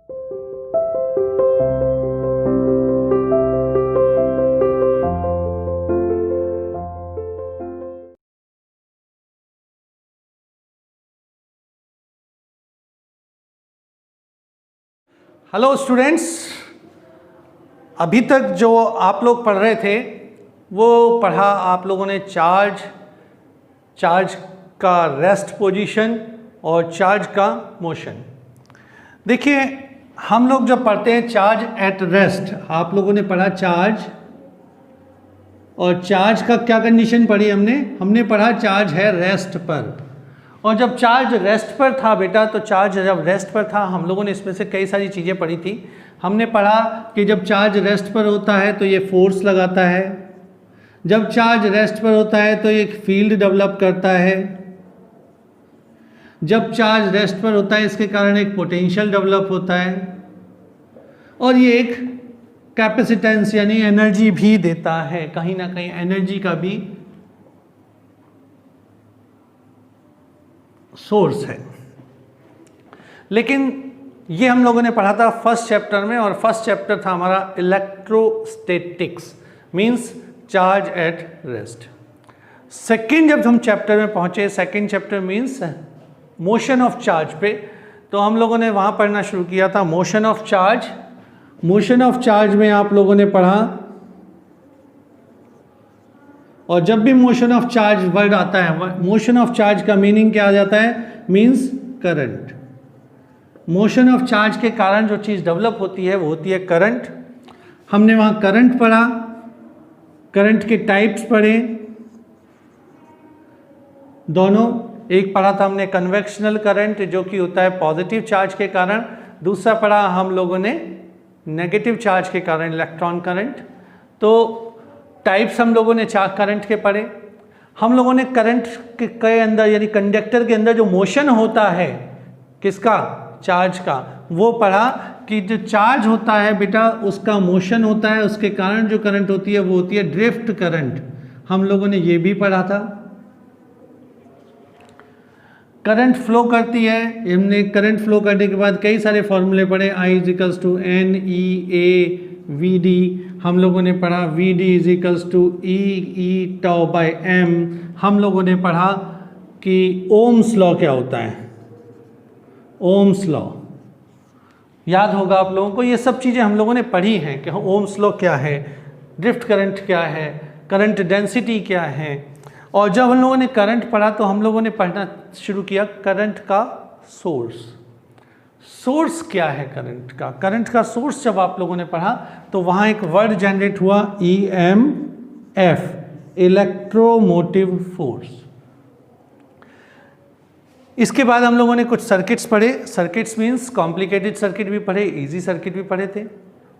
Hello students, अभी तक जो आप लोग पढ़ रहे थे वो पढ़ा आप लोगों ने चार्ज का रेस्ट पोजीशन और चार्ज का मोशन। देखिए, हम लोग जब पढ़ते हैं चार्ज एट रेस्ट, आप लोगों ने पढ़ा चार्ज, और चार्ज का क्या कंडीशन पढ़ी हमने पढ़ा चार्ज है रेस्ट पर। और जब चार्ज रेस्ट पर था बेटा, तो चार्ज जब रेस्ट पर था हम लोगों ने इसमें से कई सारी चीज़ें पढ़ी थी। हमने पढ़ा कि जब चार्ज रेस्ट पर होता है तो ये फोर्स लगाता है, जब चार्ज रेस्ट पर होता है तो ये फील्ड डेवलप करता है, जब चार्ज रेस्ट पर होता है इसके कारण एक पोटेंशियल डेवलप होता है, और ये एक कैपेसिटेंस यानी एनर्जी भी देता है, कहीं ना कहीं एनर्जी का भी सोर्स है। लेकिन ये हम लोगों ने पढ़ा था फर्स्ट चैप्टर में, और फर्स्ट चैप्टर था हमारा electrostatics, means charge at rest. Second जब हम चैप्टर में पहुंचे, second chapter means motion of charge पे, तो हम लोगों ने वहां पढ़ना शुरू किया था motion of charge. Motion of charge में आप लोगों ने पढ़ा, और जब भी मोशन ऑफ चार्ज वर्ड आता है, मोशन ऑफ चार्ज का मीनिंग क्या आ जाता है, means current. Motion of charge के कारण जो चीज़ डेवलप होती है वो होती है करंट। हमने वहाँ करंट पढ़ा, करंट के टाइप्स पढ़े दोनों। एक पढ़ा था हमने कन्वेक्शनल करंट जो कि होता है पॉजिटिव चार्ज के कारण, दूसरा पढ़ा हम लोगों ने नेगेटिव चार्ज के कारण इलेक्ट्रॉन करंट। तो टाइप्स हम लोगों ने चार करंट के पढ़े। हम लोगों ने करंट के अंदर यानी कंडक्टर के अंदर जो मोशन होता है, किसका, चार्ज का, वो पढ़ा कि जो चार्ज होता है बेटा उसका मोशन होता है, उसके कारण जो करंट होती है वो होती है ड्रिफ्ट करंट। हम लोगों ने ये भी पढ़ा था। करंट फ्लो करती है, हमने करंट फ्लो करने के बाद कई सारे फॉर्मूले पढ़े, I=NEA/VD। हम लोगों ने पढ़ा VD=E/τ/m। हम लोगों ने पढ़ा कि ओम्स लॉ क्या होता है, ओम्स लॉ याद होगा आप लोगों को। ये सब चीज़ें हम लोगों ने पढ़ी हैं कि ओम्स लॉ क्या है, ड्रिफ्ट करंट क्या है, करंट डेंसिटी क्या है। और जब हम लोगों ने करंट पढ़ा तो हम लोगों ने पढ़ना शुरू किया करंट का सोर्स। सोर्स क्या है करंट का, करंट का सोर्स जब आप लोगों ने पढ़ा तो वहाँ एक वर्ड जनरेट हुआ EMF, इलेक्ट्रोमोटिव फोर्स। इसके बाद हम लोगों ने कुछ सर्किट्स पढ़े। सर्किट्स मीन्स कॉम्प्लिकेटेड सर्किट भी पढ़े, इजी सर्किट भी पढ़े थे।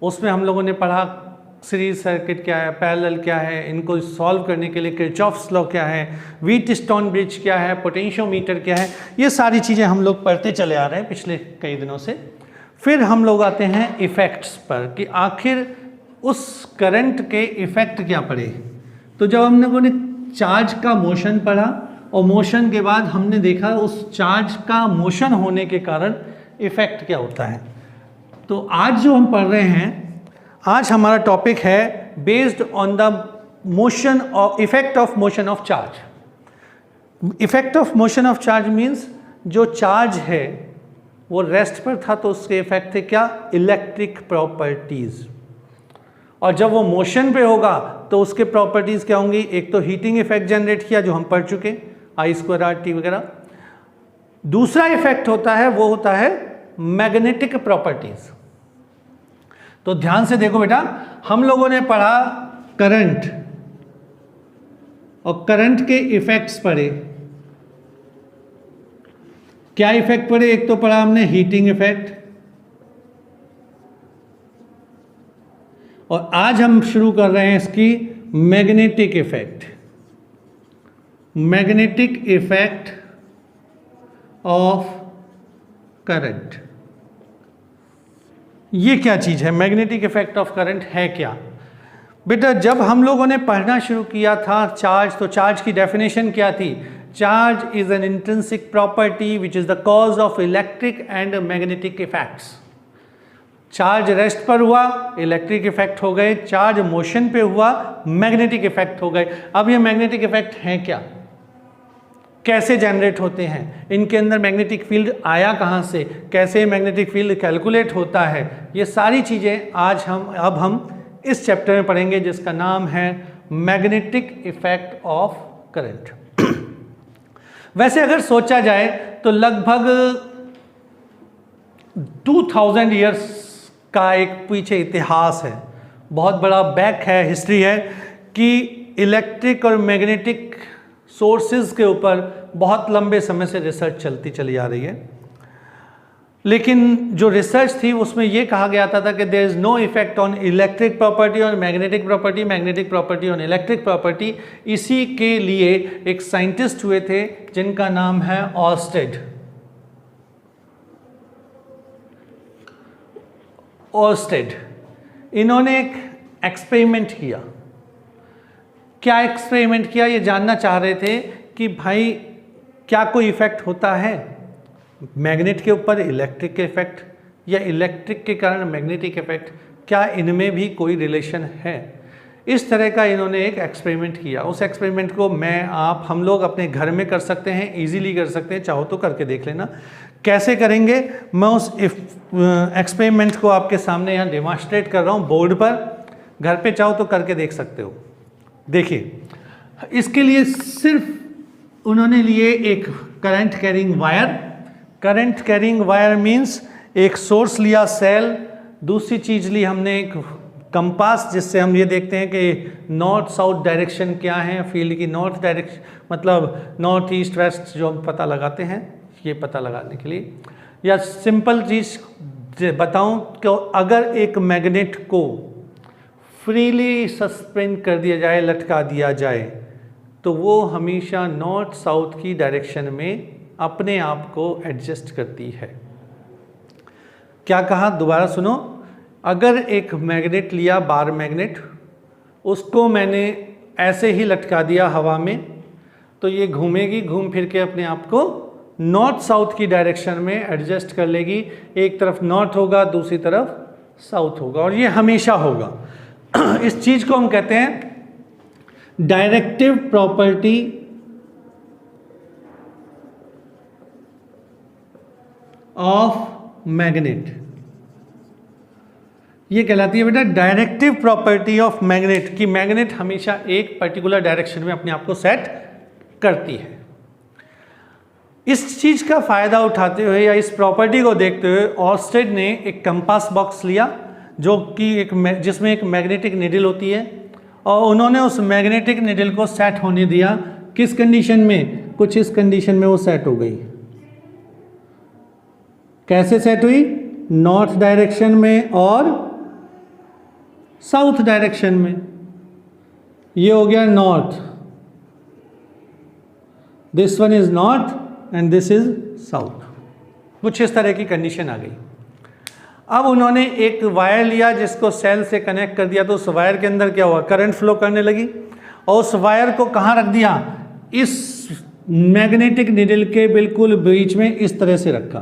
उसमें हम लोगों ने पढ़ा सीरीज सर्किट क्या है, पैरेलल क्या है, इनको सॉल्व करने के लिए किरचॉफ्स लॉ क्या है, व्हीटस्टोन ब्रिज क्या है, पोटेंशियोमीटर क्या है। ये सारी चीज़ें हम लोग पढ़ते चले आ रहे हैं पिछले कई दिनों से। फिर हम लोग आते हैं इफ़ेक्ट्स पर कि आखिर उस करंट के इफ़ेक्ट क्या पड़े। तो जब हम लोगों ने चार्ज का मोशन पढ़ा, और मोशन के बाद हमने देखा उस चार्ज का मोशन होने के कारण इफ़ेक्ट क्या होता है। तो आज जो हम पढ़ रहे हैं, आज हमारा टॉपिक है based on the motion of effect of motion of charge. Effect of motion of charge means जो चार्ज है वो रेस्ट पर था तो उसके इफेक्ट थे क्या, इलेक्ट्रिक प्रॉपर्टीज। और जब वो मोशन पे होगा तो उसके प्रॉपर्टीज क्या होंगी, एक तो हीटिंग इफेक्ट जनरेट किया जो हम पढ़ चुके, I²R/T वगैरह। दूसरा इफेक्ट होता है वो होता है मैग्नेटिक प्रॉपर्टीज। तो ध्यान से देखो बेटा, हम लोगों ने पढ़ा करंट, और करंट के इफेक्ट्स पढ़े। क्या इफेक्ट पढ़े, एक तो पढ़ा हमने हीटिंग इफेक्ट, और आज हम शुरू कर रहे हैं इसकी magnetic effect. Magnetic effect of current. ये क्या चीज़ है, मैग्नेटिक इफेक्ट ऑफ करंट है क्या बेटा? जब हम लोगों ने पढ़ना शुरू किया था चार्ज, तो चार्ज की डेफिनेशन क्या थी? Charge is an intrinsic property which is the cause of electric and magnetic effects. Charge rest पर हुआ, इलेक्ट्रिक इफेक्ट हो गए, चार्ज मोशन पे हुआ, मैग्नेटिक इफेक्ट हो गए। अब ये मैग्नेटिक इफेक्ट हैं क्या, कैसे जनरेट होते हैं, इनके अंदर मैग्नेटिक फील्ड आया कहाँ से, कैसे मैग्नेटिक फील्ड कैलकुलेट होता है, ये सारी चीज़ें आज हम इस चैप्टर में पढ़ेंगे, जिसका नाम है मैग्नेटिक इफेक्ट ऑफ करंट। वैसे अगर सोचा जाए तो लगभग 2000 ईयर्स का एक पीछे इतिहास है, बहुत बड़ा बैक है, हिस्ट्री है कि इलेक्ट्रिक और मैग्नेटिक सोर्सेज के ऊपर बहुत लंबे समय से रिसर्च चलती चली आ रही है। लेकिन जो रिसर्च थी उसमें यह कहा गया था कि there is no effect on electric property और magnetic property, magnetic property on electric property. इसी के लिए एक साइंटिस्ट हुए थे जिनका नाम है ऑर्स्टेड। इन्होंने एक एक्सपेरिमेंट किया। क्या एक्सपेरिमेंट किया, ये जानना चाह रहे थे कि भाई क्या कोई इफेक्ट होता है मैग्नेट के ऊपर इलेक्ट्रिक के इफेक्ट, या इलेक्ट्रिक के कारण मैग्नेटिक इफेक्ट, क्या इनमें भी कोई रिलेशन है। इस तरह का इन्होंने एक एक्सपेरिमेंट किया। उस एक्सपेरिमेंट को मैं आप हम लोग अपने घर में कर सकते हैं, इजीली कर सकते हैं, चाहो तो करके देख लेना। कैसे करेंगे, मैं उस एक्सपेरिमेंट को आपके सामने यहाँ डेमोन्स्ट्रेट कर रहा हूँ बोर्ड पर, घर पे चाहो तो करके देख सकते हो। देखिए, इसके लिए सिर्फ उन्होंने लिए एक current carrying wire. Current carrying wire means एक सोर्स लिया सेल, दूसरी चीज ली हमने एक कंपास, जिससे हम ये देखते हैं कि नॉर्थ साउथ डायरेक्शन क्या है फील्ड की, नॉर्थ डायरेक्शन मतलब नॉर्थ ईस्ट वेस्ट जो हम पता लगाते हैं, ये पता लगाने के लिए। या सिंपल चीज बताऊं कि अगर एक मैग्नेट को फ्रीली सस्पेंड कर दिया जाए, लटका दिया जाए, तो वो हमेशा नॉर्थ साउथ की डायरेक्शन में अपने आप को एडजस्ट करती है। क्या कहा, दोबारा सुनो। अगर एक मैग्नेट लिया, बार मैग्नेट, उसको मैंने ऐसे ही लटका दिया हवा में, तो ये घूमेगी, घूम फिर के अपने आप को नॉर्थ साउथ की डायरेक्शन में एडजस्ट कर लेगी। एक तरफ नॉर्थ होगा, दूसरी तरफ साउथ होगा, और ये हमेशा होगा। इस चीज को हम कहते हैं डायरेक्टिव प्रॉपर्टी ऑफ मैग्नेट। ये कहलाती है बेटा डायरेक्टिव प्रॉपर्टी ऑफ मैग्नेट, कि मैग्नेट हमेशा एक पर्टिकुलर डायरेक्शन में अपने आप को सेट करती है। इस चीज का फायदा उठाते हुए या इस प्रॉपर्टी को देखते हुए ऑर्स्टेड ने एक कंपास बॉक्स लिया, जो कि जिसमें एक मैग्नेटिक निडल होती है, और उन्होंने उस मैग्नेटिक निडल को सेट होने दिया। किस कंडीशन में, कुछ इस कंडीशन में वो सेट हो गई। कैसे सेट हुई, नॉर्थ डायरेक्शन में और साउथ डायरेक्शन में। ये हो गया north, this one is north and this is south. कुछ इस तरह की कंडीशन आ गई। अब उन्होंने एक वायर लिया जिसको सेल से कनेक्ट कर दिया, तो उस वायर के अंदर क्या हुआ, करंट फ्लो करने लगी, और उस वायर को कहाँ रख दिया, इस मैग्नेटिक निडल के बिल्कुल बीच में इस तरह से रखा।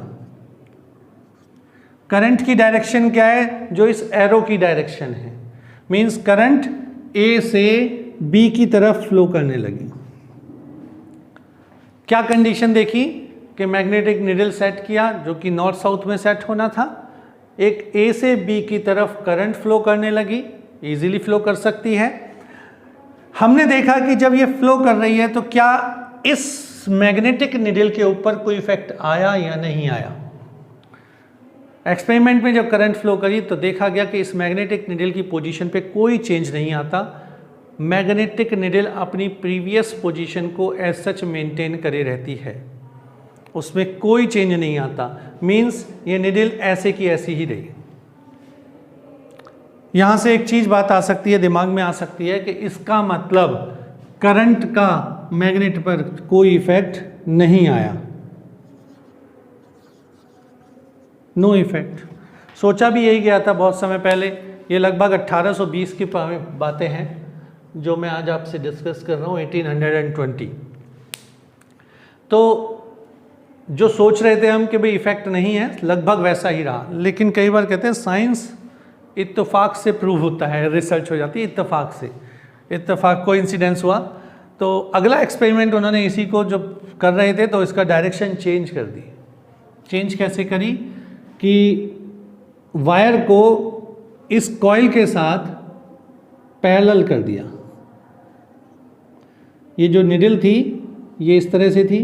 करंट की डायरेक्शन क्या है, जो इस एरो की डायरेक्शन है, मींस करंट ए से बी की तरफ फ्लो करने लगी। क्या कंडीशन देखी कि मैग्नेटिक निडल सेट किया, जो कि नॉर्थ साउथ में सेट होना था, एक ए से बी की तरफ करंट फ्लो करने लगी, इजीली फ्लो कर सकती है। हमने देखा कि जब ये फ्लो कर रही है तो क्या इस मैग्नेटिक निडल के ऊपर कोई इफेक्ट आया या नहीं आया। एक्सपेरिमेंट में जब करंट फ्लो करी तो देखा गया कि इस मैग्नेटिक निडल की पोजीशन पे कोई चेंज नहीं आता। मैग्नेटिक निडल अपनी प्रीवियस पोजीशन को एज सच मेंटेन करे रहती है, उसमें कोई चेंज नहीं आता। मींस ये निडल ऐसे की ऐसी ही रही। यहां से एक चीज बात आ सकती है, दिमाग में आ सकती है कि इसका मतलब करंट का मैग्नेट पर कोई इफेक्ट नहीं आया, नो इफेक्ट। सोचा भी यही गया था बहुत समय पहले, ये लगभग 1820 की बातें हैं जो मैं आज आपसे डिस्कस कर रहा हूँ, 1820। तो जो सोच रहे थे हम कि भाई इफेक्ट नहीं है, लगभग वैसा ही रहा। लेकिन कई बार कहते हैं साइंस इत्तेफाक से प्रूव होता है, रिसर्च हो जाती है इत्तेफाक से, इत्तेफाक को इंसिडेंस हुआ। तो अगला एक्सपेरिमेंट उन्होंने इसी को जब कर रहे थे तो इसका डायरेक्शन चेंज कर दी। चेंज कैसे करी कि वायर को इस कॉइल के साथ पैरेलल कर दिया। ये जो निडल थी ये इस तरह से थी,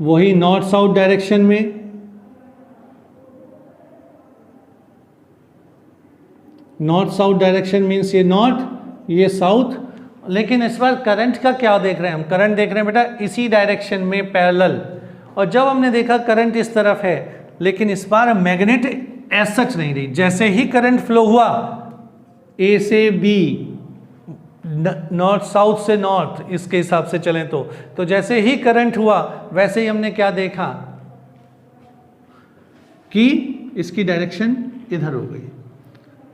वही नॉर्थ साउथ डायरेक्शन में, नॉर्थ साउथ डायरेक्शन मीन्स ये नॉर्थ ये साउथ। लेकिन इस बार करंट का क्या देख रहे हैं हम? करंट देख रहे हैं बेटा इसी डायरेक्शन में पैरेलल। और जब हमने देखा करंट इस तरफ है, लेकिन इस बार मैग्नेट एज सच नहीं रही। जैसे ही करंट फ्लो हुआ ए से बी, नॉर्थ साउथ से नॉर्थ, इसके हिसाब से चलें तो जैसे ही करंट हुआ वैसे ही हमने क्या देखा कि इसकी डायरेक्शन इधर हो गई,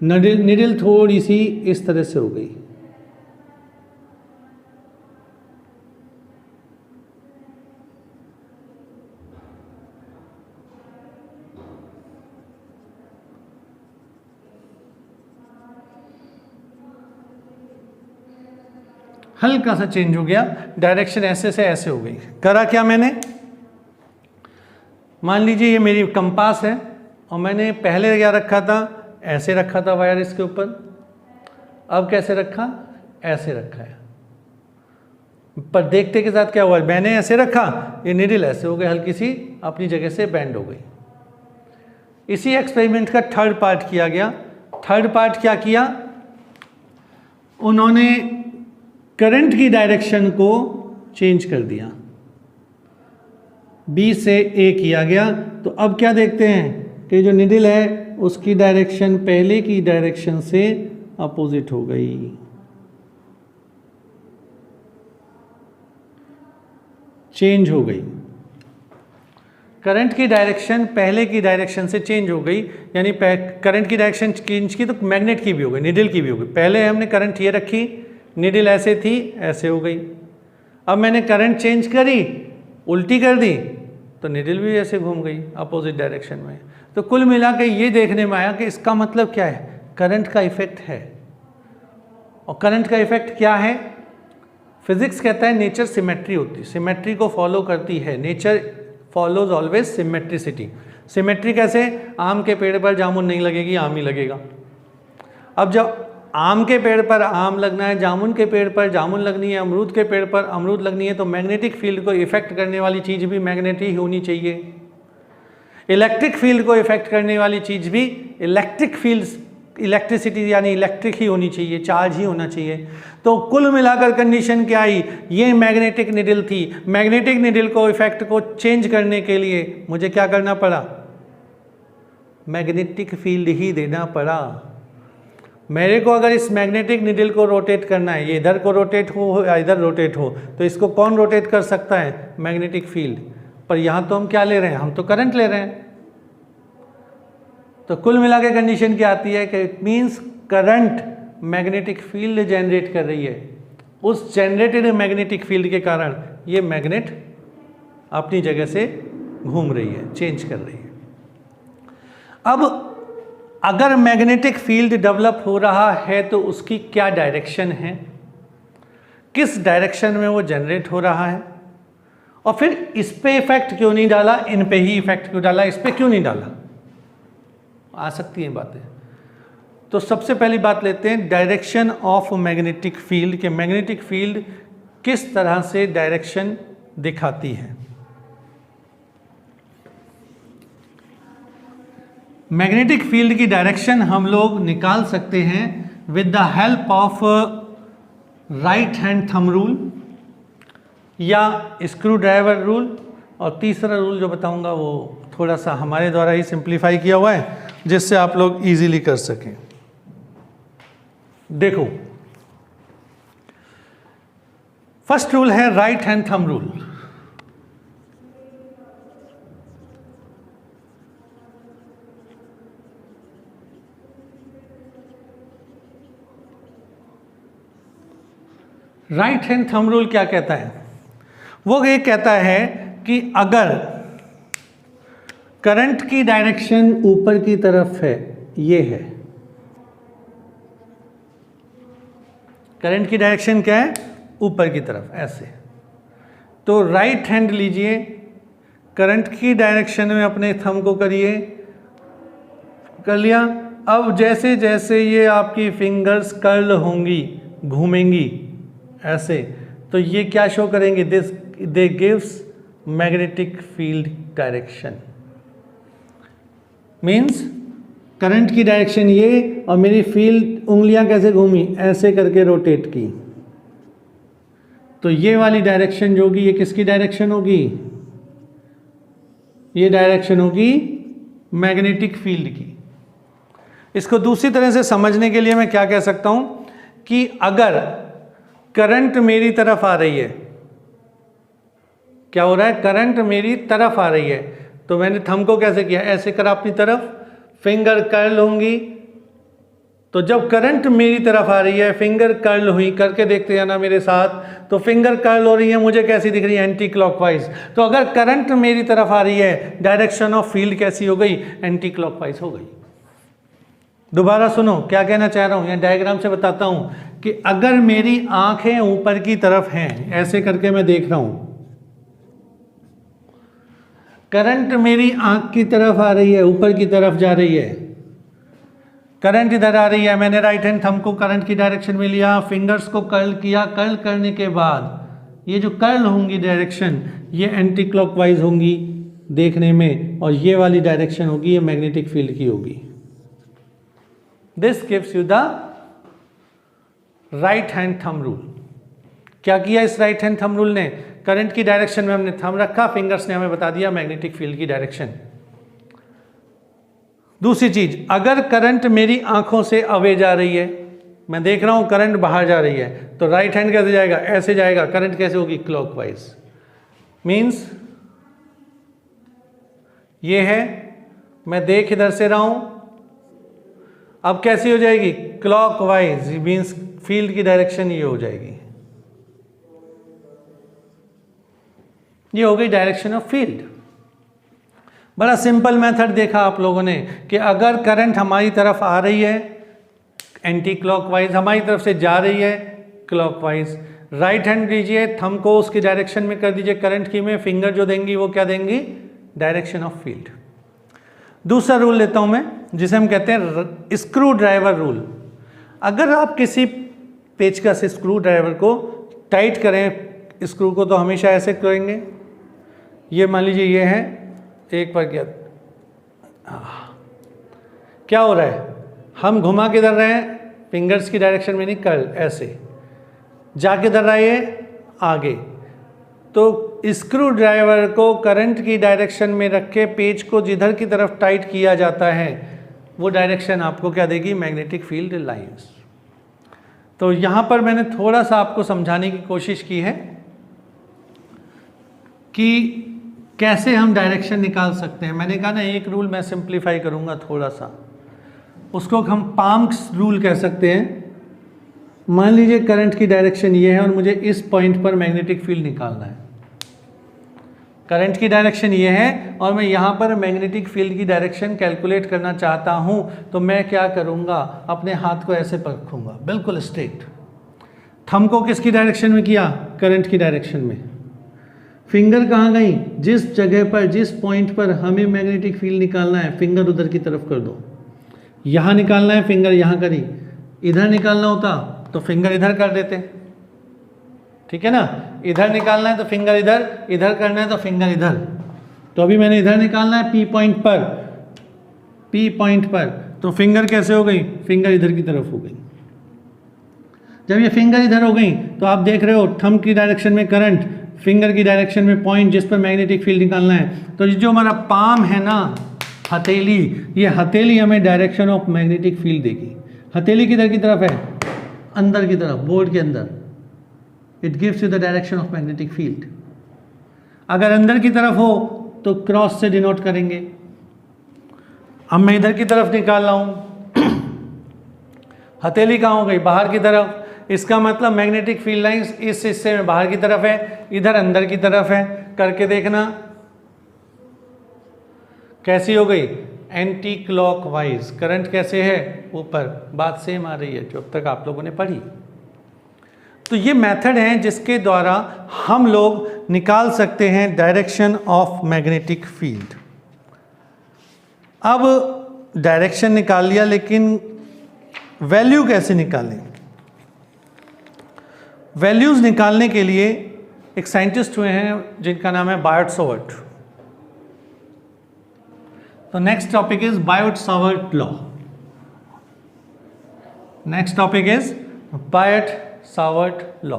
निडल थोड़ी सी इस तरह से हो गई। हल्का सा चेंज हो गया, डायरेक्शन ऐसे से ऐसे हो गई। करा क्या मैंने? मान लीजिए ये मेरी कंपास है और मैंने पहले क्या रखा था, ऐसे रखा था वायर इसके ऊपर। अब कैसे रखा? ऐसे रखा है। पर देखते के साथ क्या हुआ, मैंने ऐसे रखा, ये निडल ऐसे हो गई, हल्की सी अपनी जगह से बेंड हो गई। इसी एक्सपेरिमेंट का थर्ड पार्ट किया गया। थर्ड पार्ट क्या किया उन्होंने? करंट की डायरेक्शन को चेंज कर दिया, बी से ए किया गया। तो अब क्या देखते हैं कि जो निडल है उसकी डायरेक्शन पहले की डायरेक्शन से अपोजिट हो गई। चेंज हो गई, करंट की डायरेक्शन पहले की डायरेक्शन से चेंज हो गई। यानी करंट की डायरेक्शन चेंज की तो मैग्नेट की भी हो गई, निडल की भी हो गई। पहले हमने करंट ये रखी, निडल ऐसे थी, ऐसे हो गई। अब मैंने करंट चेंज करी, उल्टी कर दी, तो निडल भी ऐसे घूम गई अपोजिट डायरेक्शन में। तो कुल मिला के ये देखने में आया कि इसका मतलब क्या है, करंट का इफेक्ट है। और करंट का इफेक्ट क्या है? फिजिक्स कहता है नेचर सिमेट्री होती है, सिमेट्री को फॉलो करती है। Nature follows always symmetricity. Symmetry कैसे? आम के पेड़ पर जामुन नहीं लगेगी, आम ही लगेगा। अब जब आम के पेड़ पर आम लगना है, जामुन के पेड़ पर जामुन लगनी है, अमरूद के पेड़ पर अमरूद लगनी है, तो मैग्नेटिक फील्ड को इफेक्ट करने वाली चीज़ भी मैग्नेट ही होनी चाहिए। इलेक्ट्रिक फील्ड को इफेक्ट करने वाली चीज़ भी इलेक्ट्रिक फील्ड, इलेक्ट्रिसिटी यानी इलेक्ट्रिक ही होनी चाहिए, चार्ज ही होना चाहिए। तो कुल मिलाकर कंडीशन क्या आई? ये मैग्नेटिक निडल थी। मैग्नेटिक निडल को इफेक्ट को चेंज करने के लिए मुझे क्या करना पड़ा? मैग्नेटिक फील्ड ही देना पड़ा। मेरे को अगर इस मैग्नेटिक निडल को रोटेट करना है, ये इधर को रोटेट हो या इधर रोटेट हो, तो इसको कौन रोटेट कर सकता है? Magnetic field. पर यहाँ तो हम क्या ले रहे हैं? हम तो करंट ले रहे हैं। तो कुल मिला के कंडीशन क्या आती है कि it means current magnetic field generate कर रही है। उस जनरेटेड मैग्नेटिक फील्ड के कारण ये मैग्नेट अपनी जगह से घूम रही है, चेंज कर रही है। अब अगर मैग्नेटिक फील्ड डेवलप हो रहा है तो उसकी क्या डायरेक्शन है, किस डायरेक्शन में वो जनरेट हो रहा है, और फिर इस पे इफेक्ट क्यों नहीं डाला, इन पे ही इफेक्ट क्यों डाला, इस पे क्यों नहीं डाला? आ सकती हैं बातें। तो सबसे पहली बात लेते हैं डायरेक्शन ऑफ मैग्नेटिक फील्ड, के मैग्नेटिक फील्ड किस तरह से डायरेक्शन दिखाती है। मैग्नेटिक फील्ड की डायरेक्शन हम लोग निकाल सकते हैं with the help of right hand thumb rule या स्क्रू ड्राइवर रूल। और तीसरा रूल जो बताऊंगा वो थोड़ा सा हमारे द्वारा ही सिंप्लीफाई किया हुआ है, जिससे आप लोग इजीली कर सकें। देखो, फर्स्ट रूल है right hand thumb rule. Right hand thumb rule क्या कहता है? वो ये कहता है कि अगर करंट की डायरेक्शन ऊपर की तरफ है, ये है करंट की डायरेक्शन क्या है, ऊपर की तरफ ऐसे, तो राइट हैंड लीजिए, करंट की डायरेक्शन में अपने थंब को करिए, कर लिया। अब जैसे जैसे ये आपकी फिंगर्स कर्ल होंगी, घूमेंगी ऐसे, तो ये क्या शो करेंगे, this they gives magnetic field direction. Means current की डायरेक्शन ये, और मेरी फील्ड उंगलियां कैसे घूमी, ऐसे करके रोटेट की, तो ये वाली डायरेक्शन जो होगी ये किसकी डायरेक्शन होगी, ये डायरेक्शन होगी मैग्नेटिक फील्ड की। इसको दूसरी तरह से समझने के लिए मैं क्या कह सकता हूं कि अगर करंट मेरी तरफ आ रही है, क्या हो रहा है, करंट मेरी तरफ आ रही है, तो मैंने थंब को कैसे किया, ऐसे करा अपनी तरफ, फिंगर कर्ल होंगी, तो जब करंट मेरी तरफ आ रही है, फिंगर कर्ल हुई, करके देखते हैं ना मेरे साथ, तो फिंगर कर्ल हो रही है, मुझे कैसी दिख रही है, एंटी क्लॉकवाइज। तो अगर करंट मेरी तरफ आ रही है, डायरेक्शन ऑफ फील्ड कैसी हो गई, एंटी क्लॉकवाइज हो गई। दोबारा सुनो क्या कहना चाह रहा हूं, या डायग्राम से बताता हूं कि अगर मेरी आंखें ऊपर की तरफ हैं, ऐसे करके मैं देख रहा हूं, करंट मेरी आंख की तरफ आ रही है, ऊपर की तरफ जा रही है, करंट इधर आ रही है, मैंने राइट हैंड थंब को करंट की डायरेक्शन में लिया, फिंगर्स को कर्ल किया, कर्ल करने के बाद ये जो कर्ल होंगी डायरेक्शन, ये एंटी क्लॉकवाइज होंगी देखने में, और ये वाली डायरेक्शन होगी ये मैग्नेटिक फील्ड की होगी। This gives you the right hand thumb rule. क्या किया इस राइट हैंड थंब रूल ने, करंट की डायरेक्शन में हमने थंब रखा, फिंगर्स ने हमें बता दिया मैग्नेटिक फील्ड की डायरेक्शन। दूसरी चीज, अगर करंट मेरी आंखों से अवे जा रही है, मैं देख रहा हूं करंट बाहर जा रही है, तो राइट हैंड कैसे जाएगा, ऐसे जाएगा, करंट कैसे होगी, क्लॉकवाइज। मींस ये है, मैं देख इधर से रहा हूं, अब कैसी हो जाएगी, क्लॉकवाइज, मींस फील्ड की डायरेक्शन ये हो जाएगी, ये हो गई डायरेक्शन ऑफ फील्ड। बड़ा सिंपल मेथड देखा आप लोगों ने कि अगर करंट हमारी तरफ आ रही है एंटी क्लॉकवाइज, हमारी तरफ से जा रही है क्लॉकवाइज, राइट हैंड लीजिए, थंब को उसकी डायरेक्शन में कर दीजिए करंट की में, फिंगर जो देंगी वो क्या देंगी, डायरेक्शन ऑफ फील्ड। दूसरा रूल लेता हूं मैं, जिसे हम कहते हैं स्क्रू ड्राइवर रूल। अगर आप किसी पेचकस से स्क्रू ड्राइवर को टाइट करें, स्क्रू को तो हमेशा ऐसे करेंगे, ये मान लीजिए ये है, एक बार क्या हो रहा है, हम घुमा के धर रहे हैं, फिंगर्स की डायरेक्शन में नहीं, कर्ल ऐसे जाके धर रहा है ये आगे, तो स्क्रू ड्राइवर को करंट की डायरेक्शन में रख के पेच को जिधर की तरफ टाइट किया जाता है, वो डायरेक्शन आपको क्या देगी, मैग्नेटिक फील्ड लाइंस। तो यहाँ पर मैंने थोड़ा सा आपको समझाने की कोशिश की है कि कैसे हम डायरेक्शन निकाल सकते हैं। मैंने कहा ना एक रूल मैं सिंप्लीफाई करूँगा थोड़ा सा, उसको हम पाम्स रूल कह सकते हैं। मान लीजिए करंट की डायरेक्शन ये है और मुझे इस पॉइंट पर मैग्नेटिक फील्ड निकालना है। करंट की डायरेक्शन ये है और मैं यहाँ पर मैग्नेटिक फील्ड की डायरेक्शन कैलकुलेट करना चाहता हूँ, तो मैं क्या करूँगा, अपने हाथ को ऐसे पकड़ूंगा बिल्कुल स्ट्रेट, थंब को किसकी डायरेक्शन में किया, करंट की डायरेक्शन में, फिंगर कहाँ गई, जिस जगह पर जिस पॉइंट पर हमें मैग्नेटिक फील्ड निकालना है फिंगर उधर की तरफ कर दो। यहाँ निकालना है फिंगर यहाँ करी, इधर निकालना होता तो फिंगर इधर कर देते, ठीक है ना, इधर निकालना है तो फिंगर इधर, इधर करना है तो फिंगर इधर। तो अभी मैंने इधर निकालना है पी पॉइंट पर, पी पॉइंट पर, तो फिंगर कैसे हो गई, फिंगर इधर की तरफ हो गई। जब ये फिंगर इधर हो गई तो आप देख रहे हो थंब की डायरेक्शन में करंट, फिंगर की डायरेक्शन में पॉइंट जिस पर मैग्नेटिक फील्ड निकालना है। तो जो हमारा पाम है ना, हथेली, ये हथेली हमें डायरेक्शन ऑफ मैग्नेटिक फील्ड देगी। हथेली किधर की तरफ है, अंदर की तरफ, बोर्ड के अंदर। It gives you the direction of magnetic field. अगर अंदर की तरफ हो तो क्रॉस से डिनोट करेंगे। अब मैं इधर की तरफ निकाल रहा हूं, हथेली कहाँ हो गई, बाहर की तरफ। इसका मतलब मैग्नेटिक फील्ड लाइंस इस हिस्से में बाहर की तरफ है, इधर अंदर की तरफ है। करके देखना कैसी हो गई, एंटी क्लॉकवाइज। करंट कैसे है, ऊपर। बात सेम आ रही है जो अब तक आप लोगों ने पढ़ी। तो ये मेथड है जिसके द्वारा हम लोग निकाल सकते हैं डायरेक्शन ऑफ मैग्नेटिक फील्ड। अब डायरेक्शन निकाल लिया, लेकिन वैल्यू कैसे निकालें? वैल्यूज निकालने के लिए एक साइंटिस्ट हुए हैं जिनका नाम है बायट-सावर्ट। तो next topic is Biot Savart law. Next topic is Biot Savart law.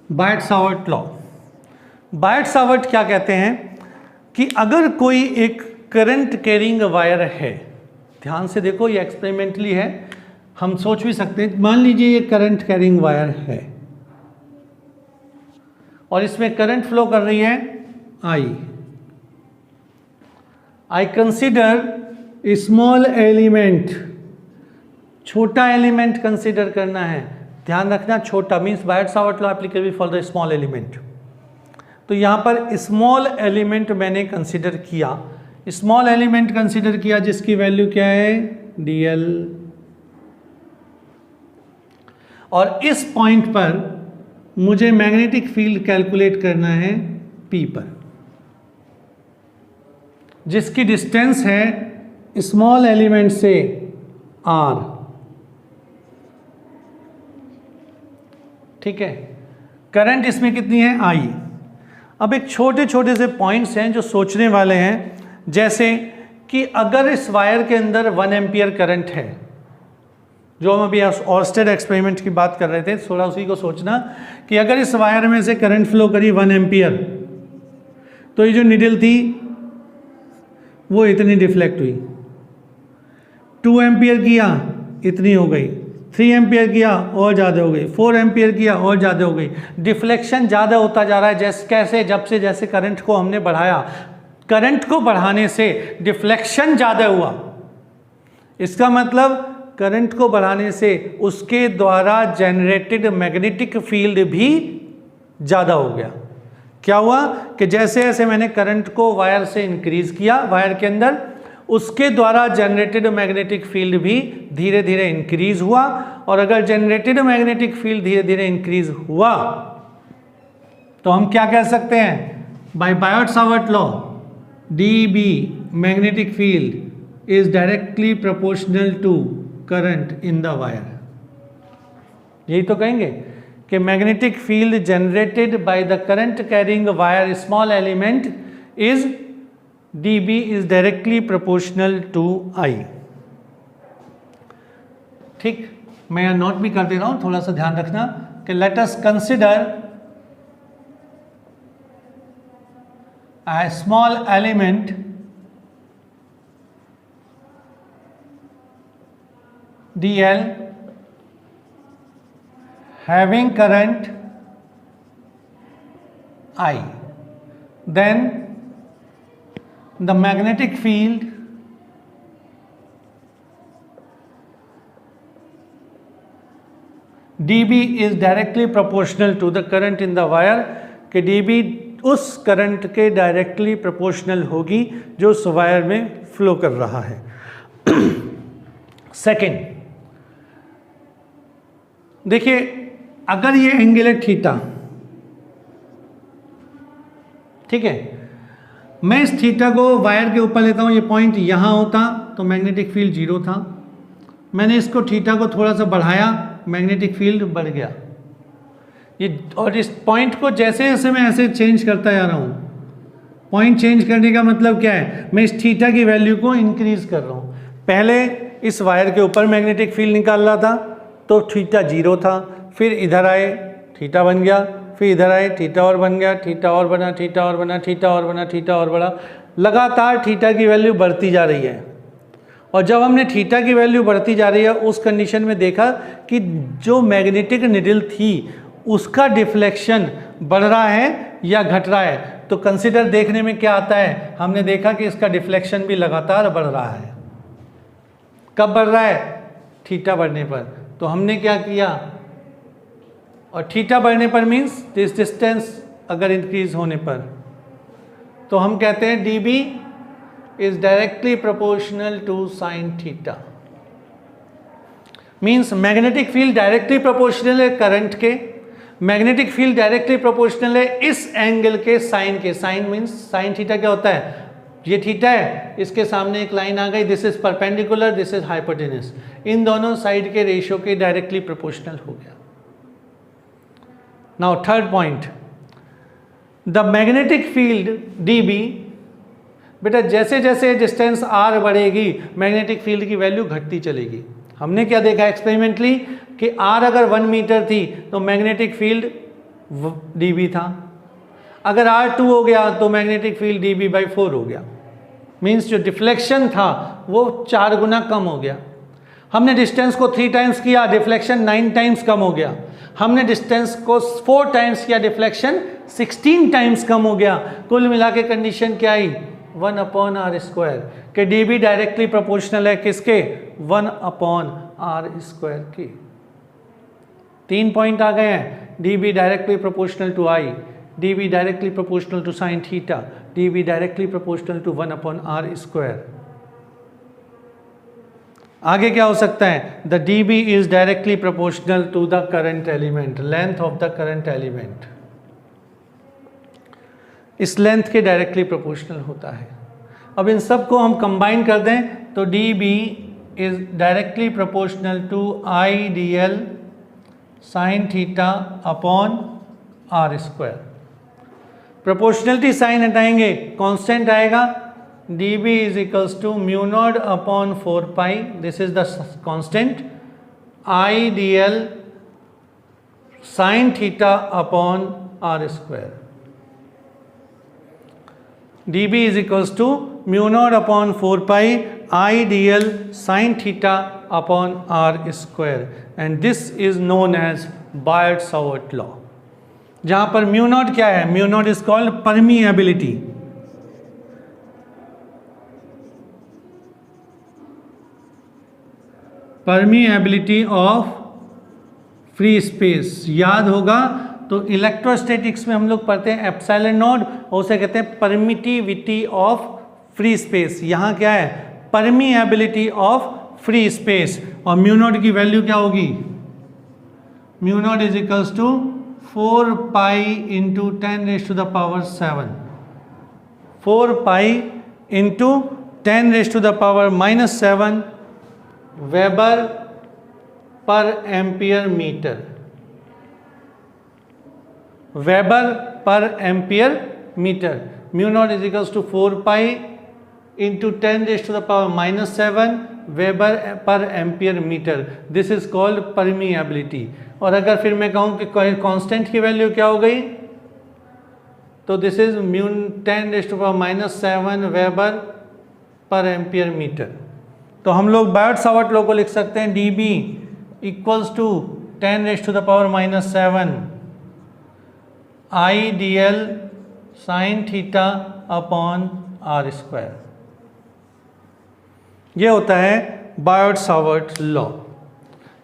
Biot Savart law. Biot Savart क्या कहते हैं कि अगर कोई एक करंट कैरिंग वायर है, ध्यान से देखो ये एक्सपेरिमेंटली है, हम सोच भी सकते हैं, मान लीजिए ये करंट कैरिंग वायर है और इसमें करंट फ्लो कर रही है आई कंसिडर स्मॉल एलिमेंट, छोटा एलिमेंट कंसिडर करना है। ध्यान रखना, छोटा means Biot Savart law applicable for the small element. तो यहाँ पर स्मॉल एलिमेंट मैंने कंसिडर किया, स्मॉल एलिमेंट कंसिडर किया जिसकी वैल्यू क्या है, dl। और इस पॉइंट पर मुझे मैग्नेटिक फील्ड कैलकुलेट करना है P पर, जिसकी डिस्टेंस है स्मॉल एलिमेंट से r। ठीक है, करंट इसमें कितनी है, I। अब एक छोटे छोटे से पॉइंट्स हैं जो सोचने वाले हैं, जैसे कि अगर इस वायर के अंदर 1 एम्पियर करंट है, जो हम अभी ऑर्स्टेड एक्सपेरिमेंट की बात कर रहे थे, थोड़ा उसी को सोचना कि अगर इस वायर में से करंट फ्लो करी 1 एम्पियर, तो ये जो निडल थी वो इतनी डिफ्लेक्ट हुई। 2 एम्पियर किया, इतनी हो गई। 3 एम्पियर किया और ज़्यादा हो गई। 4 एम्पियर किया और ज़्यादा हो गई। डिफ्लेक्शन ज़्यादा होता जा रहा है। कैसे, जैसे करंट को हमने बढ़ाया, करंट को बढ़ाने से डिफ्लेक्शन ज़्यादा हुआ। इसका मतलब करंट को बढ़ाने से उसके द्वारा जनरेटेड मैग्नेटिक फील्ड भी ज़्यादा हो गया। क्या हुआ कि जैसे जैसे मैंने करंट को वायर से इंक्रीज किया, वायर के अंदर, उसके द्वारा जनरेटेड मैग्नेटिक फील्ड भी धीरे धीरे इंक्रीज हुआ। और अगर जनरेटेड मैग्नेटिक फील्ड धीरे धीरे इंक्रीज हुआ तो हम क्या कह सकते हैं, by Biot Savart law, dB magnetic field is directly proportional to current in the wire. यही तो कहेंगे कि magnetic field generated by the current carrying wire small element is dB is directly proportional to I। ठीक, मैं यहाँ note भी कर दे रहा हूँ, थोड़ा सा ध्यान रखना कि let us consider a small element dl having current I, then the magnetic field dB is directly proportional to the current in the wire, कि dB उस करंट के डायरेक्टली प्रोपोर्शनल होगी जो उस वायर में फ्लो कर रहा है। सेकेंड, देखिए अगर ये एंगल है थीटा, ठीक है, मैं इस थीटा को वायर के ऊपर लेता हूँ, ये पॉइंट यहाँ होता तो मैग्नेटिक फील्ड 0 था। मैंने इसको थीटा को थोड़ा सा बढ़ाया, मैग्नेटिक फील्ड बढ़ गया। ये और इस पॉइंट को जैसे जैसे मैं ऐसे चेंज करता जा रहा हूँ, पॉइंट चेंज करने का मतलब क्या है, मैं इस थीटा की वैल्यू को इंक्रीज कर रहा हूँ। पहले इस वायर के ऊपर मैग्नेटिक फील्ड निकाल रहा था तो थीटा 0 था, फिर इधर आए थीटा बन गया, फिर इधर आए थीटा और बन गया, थीटा और बना, थीटा और बना, थीटा और बना, थीटा और बढ़ा, लगातार थीटा की वैल्यू बढ़ती जा रही है। और जब हमने थीटा की वैल्यू बढ़ती जा रही है, उस कंडीशन में देखा कि जो मैग्नेटिक निडल थी उसका डिफ्लेक्शन बढ़ रहा है या घट रहा है। तो कंसिडर देखने में क्या आता है, हमने देखा कि इसका डिफ्लेक्शन भी लगातार बढ़ रहा है। कब बढ़ रहा है? थीटा बढ़ने पर। तो हमने क्या किया, और थीटा बढ़ने पर मीन्स दिस डिस्टेंस अगर इंक्रीज होने पर, तो हम कहते हैं dB is directly proportional to sine theta. Means magnetic field directly proportional है करंट के, मैग्नेटिक फील्ड डायरेक्टली प्रोपोर्शनल है इस एंगल के साइन के। साइन मीन्स साइन थीटा क्या होता है, ये थीटा है, इसके सामने एक लाइन आ गई, this is perpendicular, this is hypotenuse, इन दोनों साइड के रेशियो के डायरेक्टली प्रोपोर्शनल हो गया। Now third point, the magnetic field dB, बेटा जैसे जैसे डिस्टेंस r बढ़ेगी मैग्नेटिक फील्ड की वैल्यू घटती चलेगी। हमने क्या देखा एक्सपेरिमेंटली कि r अगर 1 मीटर थी तो मैग्नेटिक फील्ड dB था, अगर r2 हो गया तो मैग्नेटिक फील्ड dB/4 हो गया। मीन्स जो डिफ्लेक्शन था वो 4 गुना कम हो गया। हमने डिस्टेंस को 3 टाइम्स किया, डिफ्लेक्शन 9 टाइम्स कम हो गया। हमने डिस्टेंस को 4 टाइम्स किया, डिफ्लेक्शन 16 टाइम्स कम हो गया। कुल मिला के कंडीशन क्या आई, 1/r² के dB डायरेक्टली प्रोपोर्शनल है किसके, 1/r² के। 3 पॉइंट आ गए हैं, dB directly proportional to I, dB directly proportional to sine theta, dB directly proportional to 1/r²। आगे क्या हो सकता है, the dB is directly proportional to the current element, length of the current element, इस length के directly proportional होता है। अब इन सब को हम कंबाइन कर दें तो dB is directly proportional to IDL sine theta upon r²। Proportionality sign हटाएंगे, कांस्टेंट आएगा, dB is equals to μ0 upon 4π, this is the constant, IDL sine theta upon r²। dB is equals to μ0 upon 4π IDL sin theta upon r², and this is known as Biot-Savart law। जहाँ पर μ0 क्या है, μ0 is called permeability, permeability of free space. याद होगा तो electrostatics में हम लोग पढ़ते हैं एप्सिलॉन नॉट, और उसे कहते हैं परमिटिविटी ऑफ फ्री स्पेस। यहाँ क्या है, परमिएबिलिटी ऑफ फ्री स्पेस, और μ0 की वैल्यू क्या होगी, μ0 is equals to 4π into 10⁻⁷, 4π into 10⁻⁻7 weber per ampere metre, weber per ampere metre. μ0 is equals to 4π into 10⁻⁻7 weber per ampere metre, this is called permeability. और अगर फिर मैं कहूँ कि कांस्टेंट की वैल्यू क्या हो गई, तो this is 10⁻⁷ weber per ampere metre. तो हम लोग बायोट-सावर्ट लॉ को लिख सकते हैं, dB equals to 10⁻⁷ IDL sine theta upon r²। ये होता है बायोट-सावर्ट लॉ।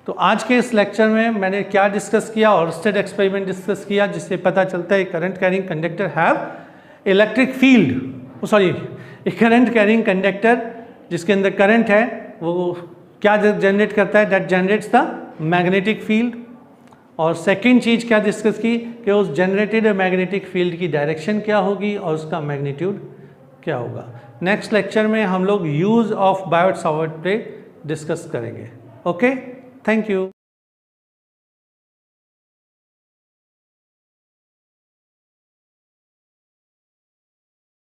तो आज के इस लेक्चर में मैंने क्या डिस्कस किया, ऑर्स्टेड एक्सपेरिमेंट डिस्कस किया, जिससे पता चलता है current carrying conductor have electric field, sorry एक करंट कैरिंग कंडक्टर जिसके अंदर करंट है वो क्या जनरेट करता है, that generates the magnetic field. और सेकंड चीज़ क्या डिस्कस की कि उस जनरेटेड मैग्नेटिक फील्ड की डायरेक्शन क्या होगी और उसका मैग्नीट्यूड क्या होगा। नेक्स्ट लेक्चर में हम लोग यूज़ ऑफ बायोट-सावर्ट पे डिस्कस करेंगे। Okay, thank you.